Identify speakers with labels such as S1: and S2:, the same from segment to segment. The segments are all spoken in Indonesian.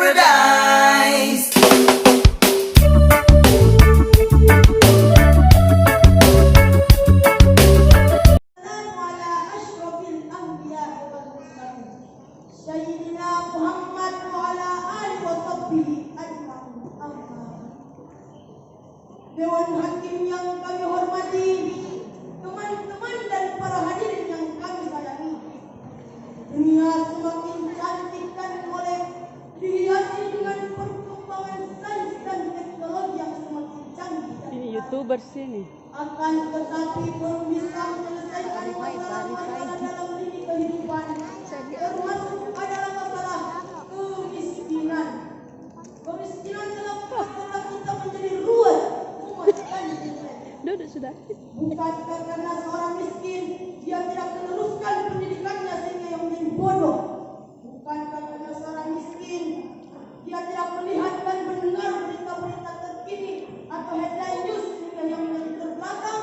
S1: paradise.
S2: Sayyidina Muhammad wa ala alihi wa sahbihi ajma'in. Dewan Hakim yang kami hormati, teman-teman dan para hadirin yang kami sayangi, dunia semakin cantik dan molek, dihiasi dengan perkembangan sains dan teknologi yang semakin canggih.
S3: Ini YouTuber sini.
S2: Akan tetapi belum bisa menyelesaikan masalah-masalah dalam lini kehidupan, termasuk adalah masalah kemiskinan. Kemiskinan telah membuat kita menjadi ruwet, mematikan diri.
S3: Duduk sudah.
S2: Bukan karena seorang miskin dia tidak meneruskan pendidikannya sehingga ia menjadi bodoh. Bukan karena seorang miskin dia tidak melihat dan mendengar berita-berita terkini atau headline news sehingga ia menjadi terbelakang.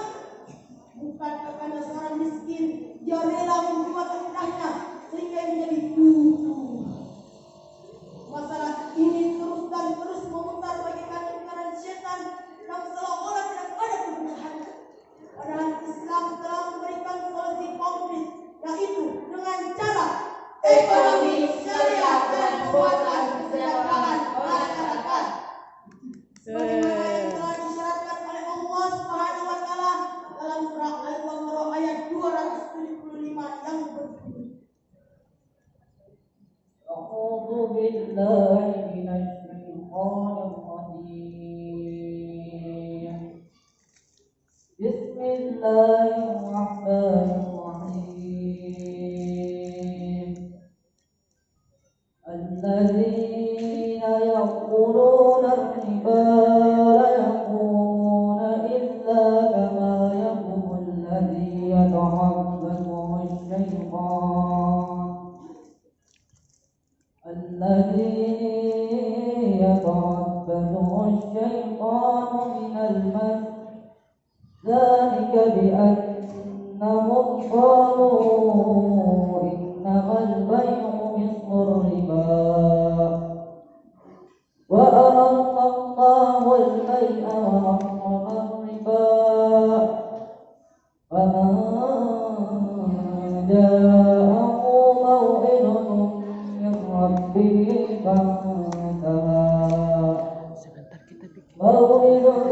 S2: Bukan karena seorang miskin dia rela membuat rendahnya sehingga ia menjadi kutu. Masalah ini terus dan terus memutar bagaikan lingkaran setan yang seolah-olah tidak ada perubahannya. Padahal Islam telah memberikan solusi konkret, yaitu dengan cara ekonomi syariah dan penguatan kesejahteraan masyarakat. Sebagaimana yang telah disyaratkan oleh Allah Subhanahu wa taala dalam surah Al-Baqarah ayat 275 yang berbunyi,
S4: A'udzu billahi minasy syaithanir rajim. Bismillahirrahmanirrahim. Alladzina ya'kuluna ar-riba la yaqumuna illa kama yaqumu alladzi yata'abbadu asy-syaitan. الذي يتربصه الشيطان من المس ذلك بأنهم قالوا إنما البيع مثل الربا وأحل الله البيع وحرم الربا فمن جاءه موعظة ربه فانتهى موعظة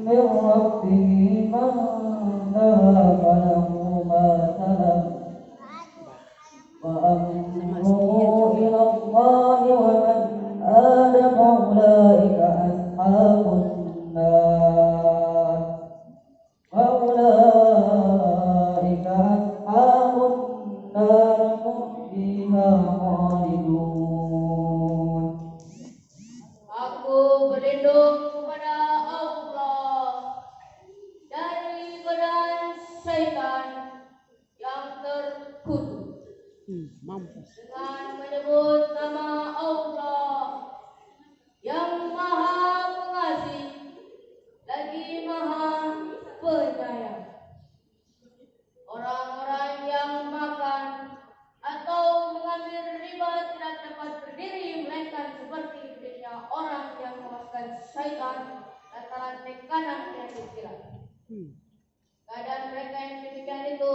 S4: من ربه فانتهى فله ما سلف وأمره إلى الله ومن آل فأولئك أصحاب النار فأولئك أصحاب النار فيها خالدون.
S5: Aku berlindung kepada Allah dari godaan syaitan yang terkutuk
S3: Mampus.
S5: dengan menyebut nama Allah yang Maha Pengasih lagi Maha Penyayang. Orang-orang yang makan atau mengambil riba tidak dapat berdiri melainkan seperti berdirinya orang yang memasukkan syaitan lantaran tekanan dan pikiran. Keadaan mereka yang demikian itu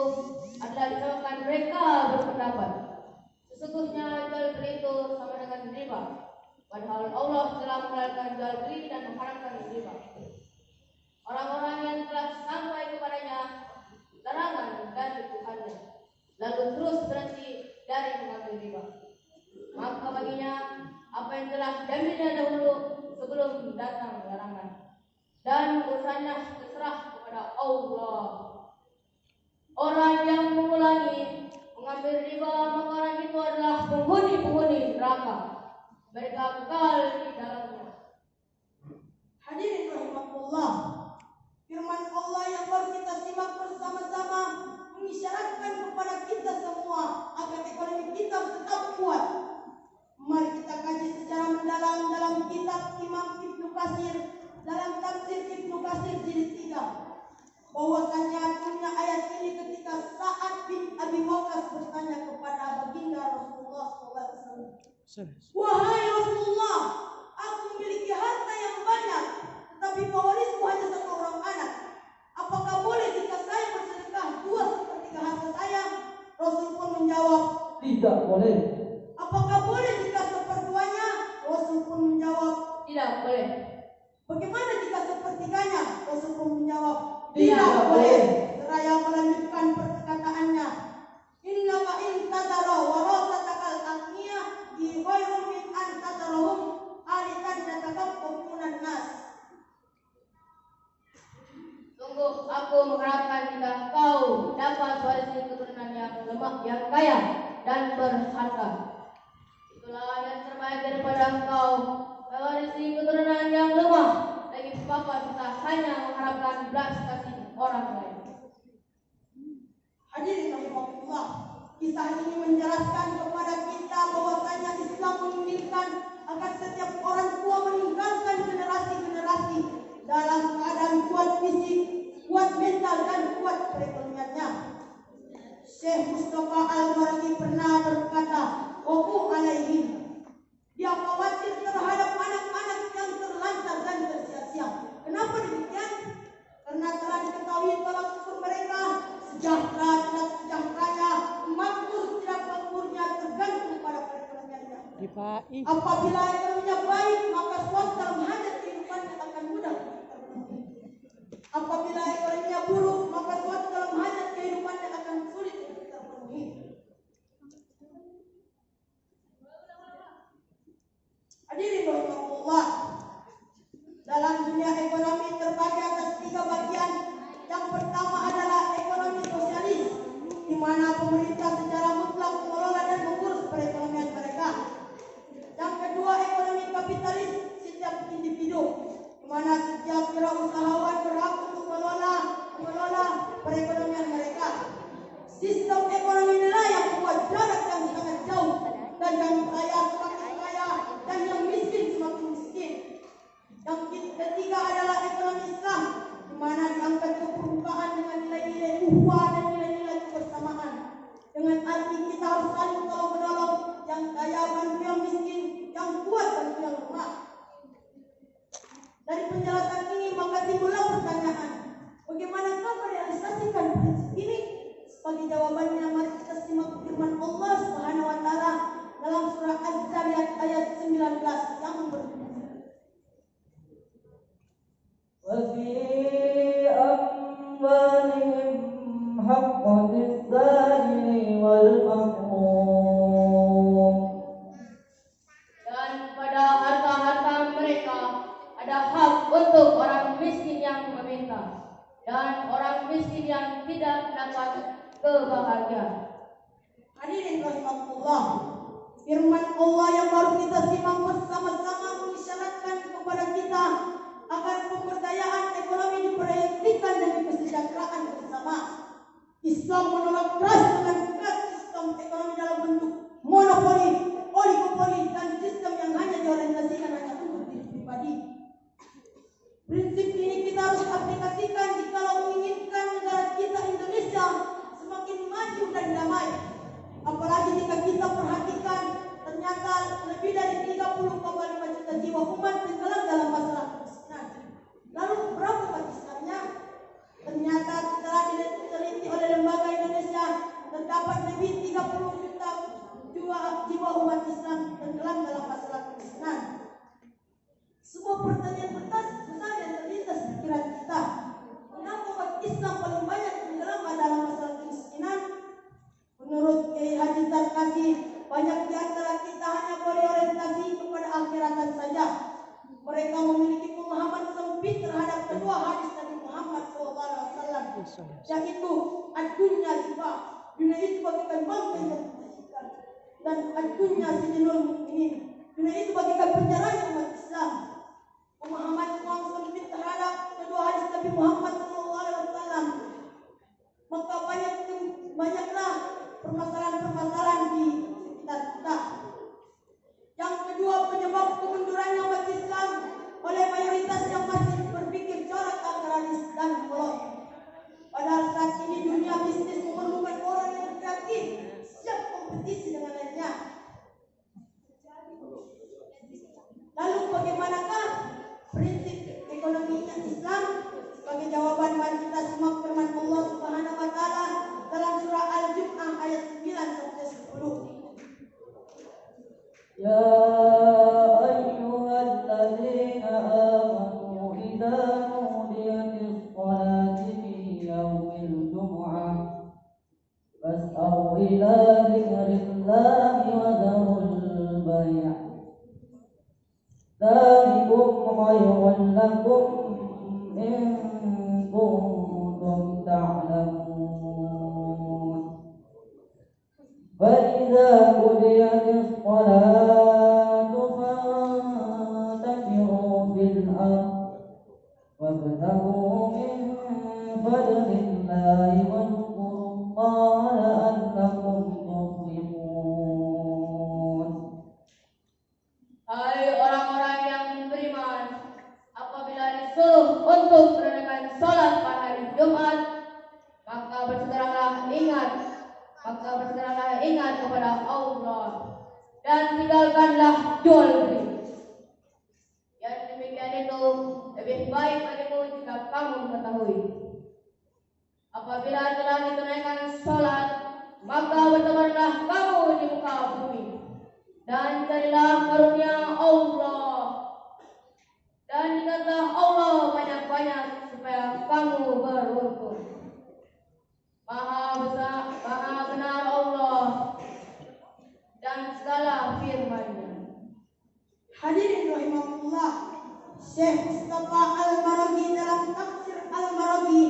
S5: adalah disebabkan mereka berpendapat sesungguhnya jual beli itu sama dengan riba, padahal Allah telah melarang jual beli dan mengharamkan riba. Orang-orang yang telah sampai kepadanya larangan dari Tuhannya lalu terus berhenti dari mengambil riba, maka baginya apa yang telah diambilnya dahulu sebelum datang larangan, dan urusannya terserah kepada Allah. Orang yang mengulangi mengambil riba, maka orang itu adalah penghuni neraka, mereka kekal di dalamnya.
S2: hadirin rahimahullah, firman Allah yang baru kita simak bersama-sama mengisyaratkan kepada kita semua agar ekonomi kita tetap kuat. Mari kita kaji secara mendalam dalam kitab Imam Ibnu Katsir dalam tafsir Ibnu Katsir jilid 3. bahwasanya artinya ayat ini ketika Sa'ad bin Abi Waqqas bertanya kepada baginda Rasulullah SAW,
S3: Sudah.
S2: Wahai Rasulullah, aku memiliki harta yang banyak, tetapi pewarisku hanya 1 orang anak. Apakah boleh jika saya bersedekah 2/3 harta saya? Rasul pun menjawab,
S4: Tidak boleh.
S2: apakah boleh jika 1/4-nya? Rasul pun menjawab,
S5: Tidak boleh.
S2: bagaimana jika 1/3-nya? Rasul pun menjawab,
S4: Tidak
S2: tidak boleh.
S4: boleh.
S2: Seraya melanjutkan perkataannya, innaka in tadara warasatakal aghniyah bi khairum min an tadarahum alitan yatakaffafunan nas.
S5: Sungguh aku mengharapkan jika kau dapat warisi keturunan yang lemah, yang kaya dan berharga. Itulah yang terbaik daripada engkau mewarisi keturunan yang lemah lagi papa kita hanya mengharapkan belas kasih orang lain.
S2: Hadirin rahimahullah, kisah ini menjelaskan kepada kita bahwasanya Islam menginginkan agar setiap orang tua meninggalkan generasi-generasi dalam keadaan kuat fisik, kuat mental dan kuat perekonomiannya. Syekh Mustafa Al-Maraghi pernah berkata, "Aku alaihim." Dia khawatir terhadap anak-anak yang terlantar dan tersia-sia. Kenapa demikian? Karena telah diketahui tolak ukur mereka sejahtera tidak sejahteranya, makmur tidak makmurnya tergantung pada perekonomiannya.
S3: Dipai.
S2: Apabila ekonominya baik, maka suatu dalam hajat kehidupannya akan mudah terpenuhi. Apabila ekonominya buruk, maka suatu dalam hajat kehidupannya akan sulit untuk terpenuhi. Hadirin rahimahullah, dalam dunia ekonomi terbagi atas 3 bagian. Yang pertama adalah ekonomi sosialis, di mana pemerintah secara mutlak mengelola dan mengurus perekonomian mereka. Yang kedua, ekonomi kapitalis, setiap individu, di mana setiap wirausahawan berhak untuk mengelola perekonomian mereka. Sistem ekonomi inilah yang membuat jarak yang sangat jauh dan yang kaya semakin kaya dan yang miskin semakin miskin. Yang ketiga adalah ekonomi Islam, di mana diangkat ke permukaan dengan nilai-nilai ukhuwah dan nilai-nilai kebersamaan. Dengan arti kita harus saling tolong menolong, yang kaya bantu yang miskin, yang kuat bantu yang lemah. Dari penjelasan ini maka timbullah pertanyaan, bagaimana kau merealisasikan prinsip ini? Sebagai jawabannya, mari kita simak firman Allah Subhanahu wa taala dalam surah Az-Zariyat ayat 19 yang berbunyi,
S4: وفي أموالهم حق للسائل والمحروم.
S5: Dan pada harta-harta mereka ada hak untuk orang miskin yang meminta dan orang miskin yang tidak mendapat kebahagiaan.
S2: hadirin rahimahullah, firman Allah yang baru kita simak bersama-sama mengisyaratkan kepada kita agar pemberdayaan ekonomi diproyeksikan demi kesejahteraan bersama. Islam menolak keras dengan tegas sistem ekonomi dalam bentuk monopoli, oligopoli, dan sistem yang hanya diorientasikan hanya untuk diri pribadi. Prinsip ini kita harus aplikasikan jikalau menginginkan negara kita Indonesia semakin maju dan damai. Apalagi jika kita perhatikan, ternyata lebih dari 30,5 juta jiwa umat tenggelam dalam masalah kemiskinan. Lalu berapa besarnya? Ternyata setelah diteliti oleh Lembaga Indonesia, terdapat lebih 30 juta jiwa umat Islam tenggelam dalam masalah kemiskinan. Sebuah pertanyaan besar yang terlintas di pikiran kita, kenapa umat Islam paling banyak tenggelam dalam masalah kemiskinan? Menurut Kiai Haji Zarkasi, banyak di antara kita hanya berorientasi kepada akhiratan saja. Mereka memiliki pemahaman sempit terhadap kedua hadis Nabi Muhammad SAW, yaitu ad-dunya riba, dunia itu bagaikan bangkai yang menyaksikan, dan ad-dunya sijnul mukminin, dunia itu bagaikan penjara umat Islam. Pemahaman yang sempit terhadap kedua hadis Nabi Muhammad SAW, maka banyaklah permasalahan-permasalahan di sekitar kita. Yang kedua, penyebab kemundurannya umat Islam oleh mayoritas yang masih berpikir corak agraris dan kolot. Padahal saat ini dunia bisnis memerlukan orang yang kreatif, siap kompetisi dengan lainnya. Lalu bagaimanakah prinsip ekonominya Islam? Sebagai jawaban mari kita simak firman Allah Subhanahu wa taala dalam surah Al-Jumu'ah ayat 9 sampai 10.
S4: يا أيها الذين آمنوا إذا نودي للصلاة من يوم الجمعة فاسعوا إلى ذكر الله وذروا البيع ذلكم خير لكم إن كنتم تعلمون فإذا قضيت الصلاة فانتشروا في الأرض وابتغوا من فضل الله واذكروا الله لعلكم تفلحون.
S5: Hai orang-orang yang beriman, apabila disuruh untuk menunaikan sholat pada hari Jumat, maka bersegeralah ingat kepada Allah dan tinggalkanlah jual beli. Yang demikian itu lebih baik bagimu jika kamu mengetahui. Apabila telah ditunaikan sholat, maka bertebarlah kamu di muka bumi dan carilah karunia Allah dan ingatlah Allah banyak-banyak supaya kamu beruntung. Maha besar, maha benar Allah dan segala firman-Nya.
S2: Hadirin rahimahullah, Syekh Mustafa Al-Maraghi dalam tafsir Al-Maraghi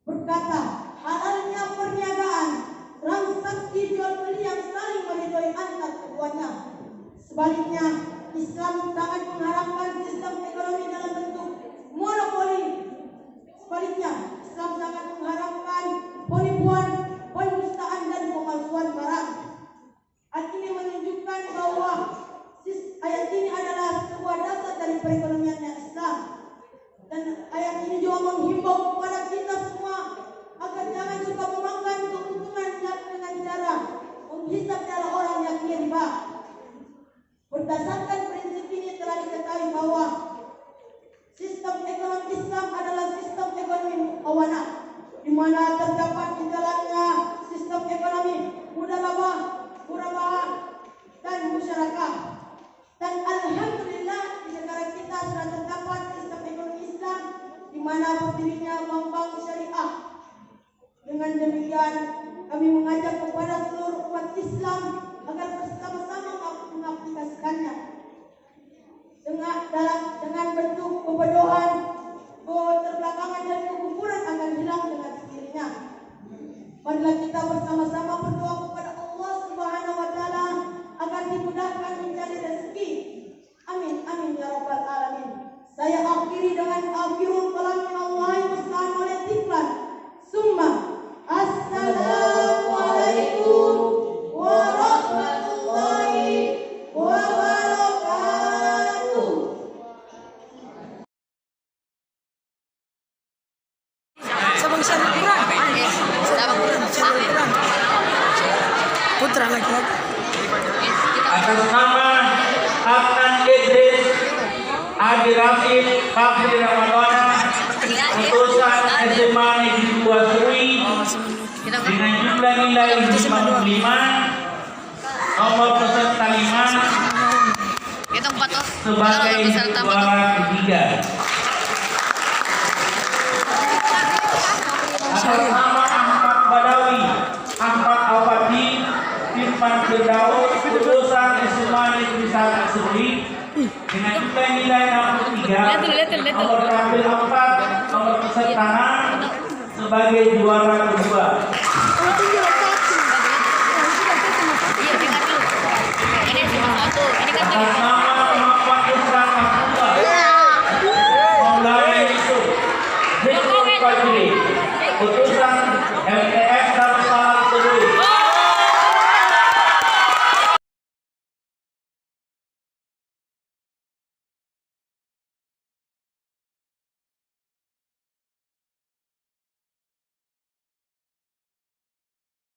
S2: berkata, halalnya perniagaan, transaksi jual beli yang saling meridhoi antar keduanya. Sebaliknya, Islam sangat mengharapkan sistem ekonomi dalam bentuk monopoli. Sebaliknya, Islam sangat mengharapkan penipuan, pendustaan dan pemalsuan barang. Ayat ini menunjukkan bahwa ayat ini adalah sebuah dasar dari perekonomiannya Islam. Dan ayat ini juga menghimbau kepada kita semua agar jangan suka memakan keuntungan dengan cara menghisap darah orang yang riba. Berdasarkan prinsip ini telah diketahui bahwa sistem ekonomi Islam adalah sistem ekonomi muqawanah, di mana terdapat di dalamnya sistem ekonomi mudharabah, murabahah, dan musyarakah. Dan alhamdulillah di negara kita sudah terdapat sistem ekonomi Islam di mana berdirinya bank-bank syariah. Dengan demikian kami mengajak kepada seluruh umat Islam agar bersama-sama mengaplikasikannya. Dengan bentuk kebodohan, keterbelakangan dan kekufuran akan hilang dengan sendirinya. Marilah kita bersama-sama berdoa kepada Allah Subhanahu wa taala agar dimudahkan mencari rezeki. Amin amin ya rabbal alamin. Saya akhiri dengan akhirul kalam minallahi musta'an oleh tiklan. Summa assalamualaikum warahmatullahi wabarakatuh.
S3: Putra laki-laki.
S1: Atas nama Adnan Idris Adi Rafid Fakri Ramadana utusan SMA Negeri 2 Sui dengan jumlah nilai 55, nomor peserta 5 sebagai juara ketiga. Atas nama Ahmad Badawi Ahmad Al-Fatih Timpan Firdaus utusan SMA Negeri 1 Sui dengan jumlah nilai 63, nomor tampil 4, nomor peserta 6 sebagai juara kedua. Atas